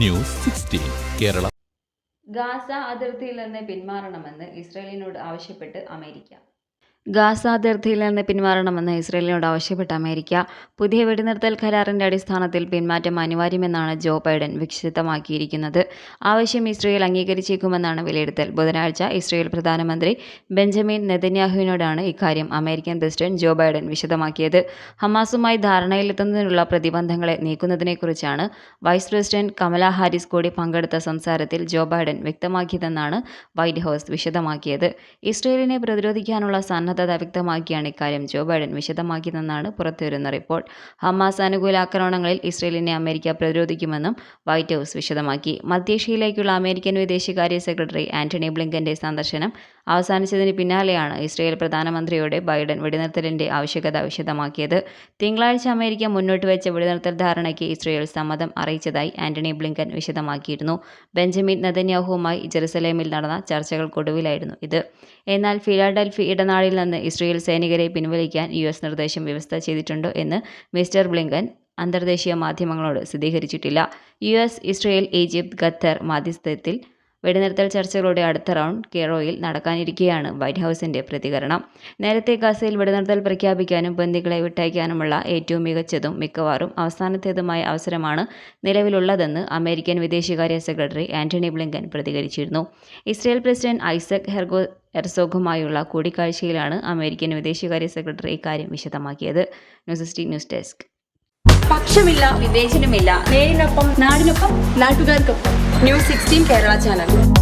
News 16 Kerala. Gaza അതിർത്തിയിൽ നിന്ന് പിന്മാറണമെന്ന് ഇസ്രായേലിനോട് ആവശ്യപ്പെട്ട് അമേരിക്ക. ഗാസ അതിർത്തിയിൽ നിന്ന് പിന്മാറണമെന്ന് ഇസ്രായേലിനോട് ആവശ്യപ്പെട്ട അമേരിക്ക. പുതിയ വെടിനിർത്തൽ കരാറിന്റെ അടിസ്ഥാനത്തിൽ പിന്മാറ്റം അനിവാര്യമെന്നാണ് ജോ ബൈഡൻ വിശദമാക്കിയിരിക്കുന്നത്. ആവശ്യം ഇസ്രായേൽ അംഗീകരിച്ചേക്കുമെന്നാണ് വിലയിരുത്തൽ. ബുധനാഴ്ച ഇസ്രായേൽ പ്രധാനമന്ത്രി ബെഞ്ചമിൻ നെതന്യാഹുവിനോടാണ് ഇക്കാര്യം അമേരിക്കൻ പ്രസിഡന്റ് ജോ ബൈഡൻ വിശദമാക്കിയത്. ഹമാസുമായി ധാരണയിലെത്തുന്നതിനുള്ള പ്രതിബന്ധങ്ങളെ നീക്കുന്നതിനെക്കുറിച്ചാണ് വൈസ് പ്രസിഡന്റ് കമലാ ഹാരിസ് കൂടി പങ്കെടുത്ത സംസാരത്തിൽ ജോ ബൈഡൻ വ്യക്തമാക്കിയതെന്നാണ് വൈറ്റ് ഹൗസ് വിശദമാക്കിയത്. ഇസ്രായേലിനെ പ്രതിരോധിക്കാനുള്ള സന്നദ്ധത വ്യക്തമാക്കിയാണ് ഇക്കാര്യം ജോ ബൈഡൻ വിശദമാക്കിയതെന്നാണ് പുറത്തുവരുന്ന റിപ്പോർട്ട്. ഹമാസ് അനുകൂല ആക്രമണങ്ങളിൽ ഇസ്രായേലിനെ അമേരിക്ക പ്രതിരോധിക്കുമെന്നും വൈറ്റ് ഹൗസ് വിശദമാക്കി. മധ്യേഷ്യയിലേക്കുള്ള അമേരിക്കൻ വിദേശകാര്യ സെക്രട്ടറി ആന്റണി ബ്ലിങ്കന്റെ സന്ദർശനം അവസാനിച്ചതിന് പിന്നാലെയാണ് ഇസ്രായേൽ പ്രധാനമന്ത്രിയോട് ബൈഡൻ വെടിനിർത്തലിന്റെ ആവശ്യകത വിശദമാക്കിയത്. തിങ്കളാഴ്ച അമേരിക്ക മുന്നോട്ട് വെച്ച വെടിനിർത്തൽ ധാരണയ്ക്ക് ഇസ്രായേൽ സമ്മതം അറിയിച്ചതായി ആന്റണി ബ്ലിങ്കൻ വിശദമാക്കിയിരുന്നു. ബെഞ്ചമിൻ നെതന്യാഹുവുമായി ജെറുസലേമിൽ നടന്ന ചർച്ചകൾക്കൊടുവിലായിരുന്നു ഇത്. എന്നാൽ ഫിലാഡൽഫി ഇടനാഴിയിൽ നിന്ന് ഇസ്രായേൽ സൈനികരെ പിൻവലിക്കാൻ US നിർദ്ദേശം വ്യവസ്ഥ ചെയ്തിട്ടുണ്ടോ എന്ന് മിസ്റ്റർ ബ്ലിങ്കൻ അന്തർദേശീയ മാധ്യമങ്ങളോട് സ്ഥിരീകരിച്ചിട്ടില്ല. US, ഇസ്രായേൽ, ഈജിപ്ത്, ഖത്തർ മധ്യസ്ഥത്തിൽ വെടിനിർത്തൽ ചർച്ചകളുടെ അടുത്ത റൗണ്ട് കെയ്റോയിൽ നടക്കാനിരിക്കെയാണ് വൈറ്റ് ഹൗസിന്റെ പ്രതികരണം. നേരത്തെ ഗാസയിൽ വെടിനിർത്തൽ പ്രഖ്യാപിക്കാനും ബന്ദികളെ വിട്ടയക്കാനുമുള്ള ഏറ്റവും മികച്ചതും മിക്കവാറും അവസാനത്തേതുമായ അവസരമാണ് നിലവിലുള്ളതെന്ന് അമേരിക്കൻ വിദേശകാര്യ സെക്രട്ടറി ആന്റണി ബ്ലിങ്കൻ പ്രതികരിച്ചിരുന്നു. ഇസ്രായേൽ പ്രസിഡന്റ് ഐസക് ഹെർസോഗുമായുള്ള കൂടിക്കാഴ്ചയിലാണ് അമേരിക്കൻ വിദേശകാര്യ സെക്രട്ടറി ഇക്കാര്യം വിശദമാക്കിയത്. News desk. പക്ഷമില്ല, വിവേചനമില്ല. നേരിനൊപ്പം, നാടിനൊപ്പം, നാട്ടുകാർക്കൊപ്പം. News 16 Kerala channel.